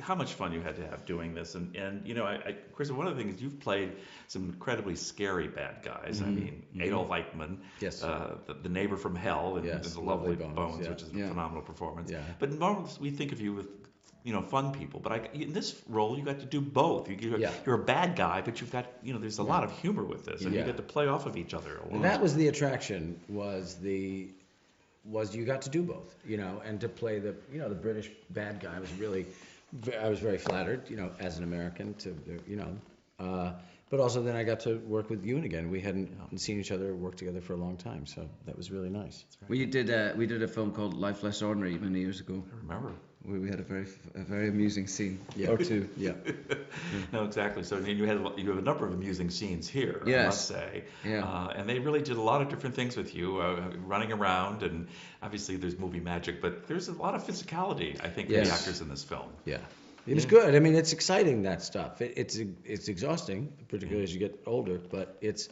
how much fun you had to have doing this, and you know, Chris, one of the things you've played some incredibly scary bad guys. I mean, Adolf Eichmann, Yes. the neighbor from hell, and Yes, there's a lovely Lovely Bones, Bones, which is a yeah. phenomenal performance. Yeah. But normally we think of you with, you know, fun people. But in this role, you got to do both. Yeah. You're a bad guy, but you've got, you know, there's a lot of humor with this, and you Yeah. get to play off of each other a lot. And that was the attraction, was you got to do both, you know, and to play the British bad guy I was very flattered, you know, as an American you know, but also then I got to work with Ewan again. We hadn't seen each other work together for a long time, so that was really nice. We did a film called Life Less Ordinary many years ago. I remember. We had a very amusing scene or two. Yeah. No, exactly. So you have a number of amusing scenes here, I Yes. must say. Yeah. And they really did a lot of different things with you, running around, and obviously there's movie magic, but there's a lot of physicality, I think, for the Yes. actors in this film. Yeah. It was good. I mean, it's exciting, that stuff. It's exhausting, particularly as you get older, but it's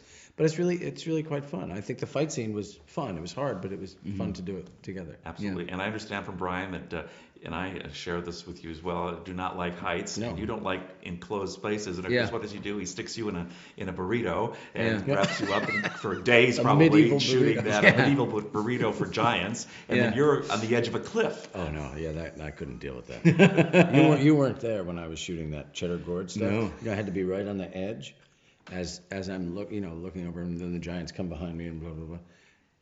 really quite fun. I think the fight scene was fun. It was hard, but it was fun to do it together. Absolutely. And I understand from Brian that, and I share this with you as well, do not like heights. No. And you don't like enclosed spaces. And of Yeah. course, what does he do? He sticks you in a burrito and Yeah. wraps you up for days, A probably, medieval shooting burrito. that Yeah. a medieval burrito for giants. And then Yeah. you're on the edge of a cliff. Oh no, yeah, that I couldn't deal with that. You weren't there when I was shooting that cheddar gourd stuff. No. You know, I had to be right on the edge, as I'm looking over, and then the giants come behind me and blah blah blah.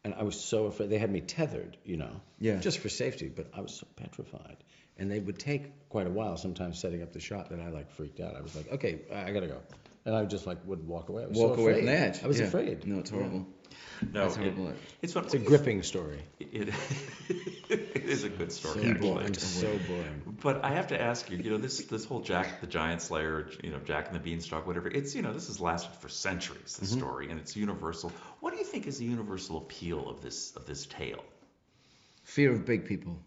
And I was so afraid. They had me tethered, you know, Yeah. just for safety. But I was so petrified, and they would take quite a while sometimes setting up the shot that I freaked out. I was like, okay, I gotta go, and I just would walk away. I was Walk so away afraid. from the edge. I was Yeah. afraid. No, it's horrible. No, That's horrible. it's fun. It's a gripping story. It is a good story, So actually. boring. So boring. But I have to ask you, you know, this whole Jack the Giant Slayer, you know, Jack and the Beanstalk, whatever, it's, you know, this has lasted for centuries, the story, and it's universal. What do you think is the universal appeal of this tale? Fear of big people.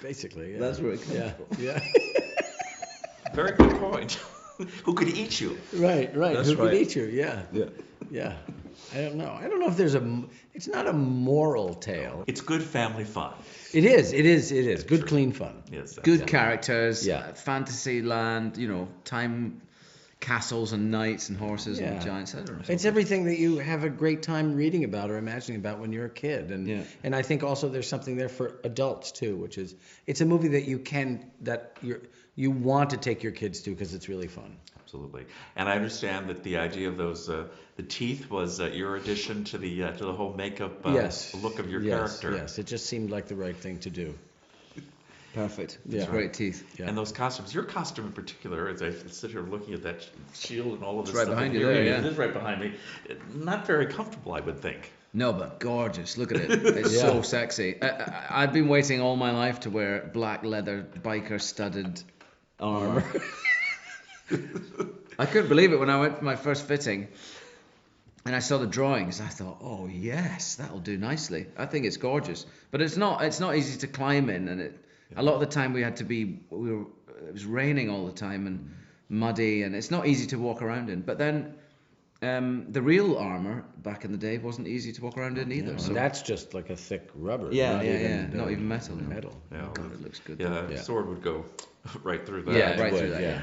Basically, yeah. That's where it comes Yeah, from. yeah. Very good point. Who could eat you? Right. That's Who could right. eat you? Yeah. Yeah. I don't know. I don't know if there's it's not a moral tale. It's good family fun. It is. Good, clean fun. Yes, that's Good it. characters. Yeah. Fantasy land. You know, time, castles and knights and horses Yeah. and giants. I don't know. It's everything that you have a great time reading about or imagining about when you're a kid. And Yeah. and I think also there's something there for adults too, which is it's a movie that you want to take your kids to because it's really fun. Absolutely. And I understand that the idea of those the teeth was your addition to the whole makeup Yes. look of your Yes, character. Yes, it just seemed like the right thing to do. Perfect. Yeah. It's great teeth. Yeah. And those costumes, your costume in particular, as I sit here looking at that shield and all of this right stuff. behind and you there, hearing yeah. It is right behind me. Not very comfortable, I would think. No, but gorgeous. Look at it. It's Yeah. so sexy. I've been waiting all my life to wear black leather biker studded armor. I couldn't believe it when I went for my first fitting and I saw the drawings. I thought, oh yes, that'll do nicely. I think it's gorgeous, but it's not easy to climb in, and a lot of the time it was raining all the time and muddy, and it's not easy to walk around in. But then the real armor back in the day wasn't easy to walk around in either. And So that's just like a thick rubber. Yeah, not yeah, even, yeah. Not even metal. No. Metal. Yeah, Oh, God, it looks good. Yeah, Yeah. sword would go right through that. Yeah, It right would, through that. yeah.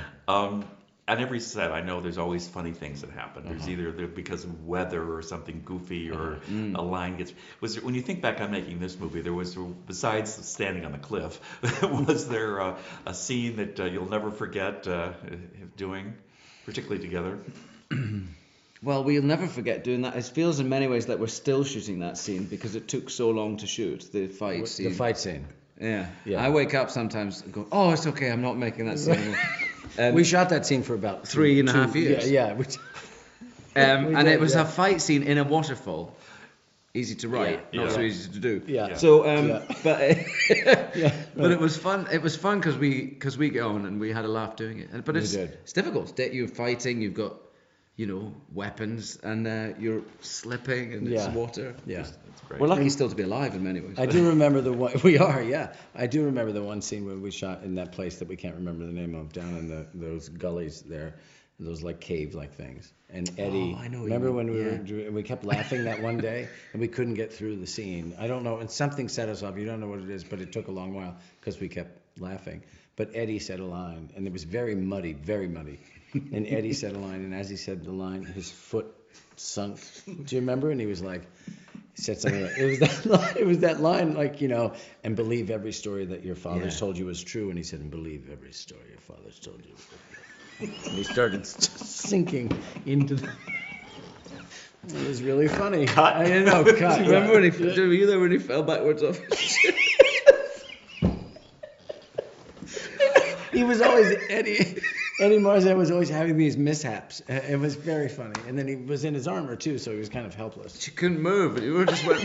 On every set, I know there's always funny things that happen. There's either because of weather or something goofy or a line gets. When you think back on making this movie, there was, besides standing on the cliff, was there a scene that you'll never forget doing, particularly together? Well, we'll never forget doing that. It feels in many ways that we're still shooting that scene because it took so long to shoot the fight scene. The fight scene. Yeah. Yeah. I wake up sometimes and go, oh, it's okay, I'm not making that scene. We shot that scene for about 3.5 years. Yeah. And did, it was yeah. a fight scene in a waterfall. Easy to write, Yeah. not so Yeah. easy to do. Yeah. So, Yeah. but Yeah. but it was fun. It was fun because we get on and we had a laugh doing it. But it's did. it's difficult. You're fighting. You've got weapons, and you're slipping, and it's Yeah. water. Yeah. That's great. We're lucky still to be alive in many ways. I do remember the one. We are, yeah. I do remember the one scene where we shot in that place that we can't remember the name of, down in those gullies there. those like cave-like things. And Eddie, I know what you remember when mean, we kept laughing that one day and we couldn't get through the scene. I don't know, and something set us off. You don't know what it is, but it took a long while because we kept laughing. But Eddie said a line, and it was very muddy, very muddy. And Eddie said a line, and as he said the line, his foot sunk. Do you remember? And he was like, he said something like, it was that line, like, you know, and believe every story that your fathers told you was true. And he said, and believe every story your fathers told you was true. And he started just sinking into the... It was really funny. Cut. I didn't know. Cut. Remember when were you there when he fell backwards off his chair? He was always Eddie Marzan was always having these mishaps. It was very funny. And then he was in his armor too, so he was kind of helpless. She couldn't move, and you just went.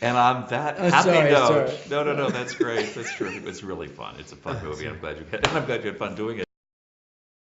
And on that happy sorry, note, sorry. no, that's great. That's true. It's really fun. It's a fun movie. I'm glad you had fun doing it.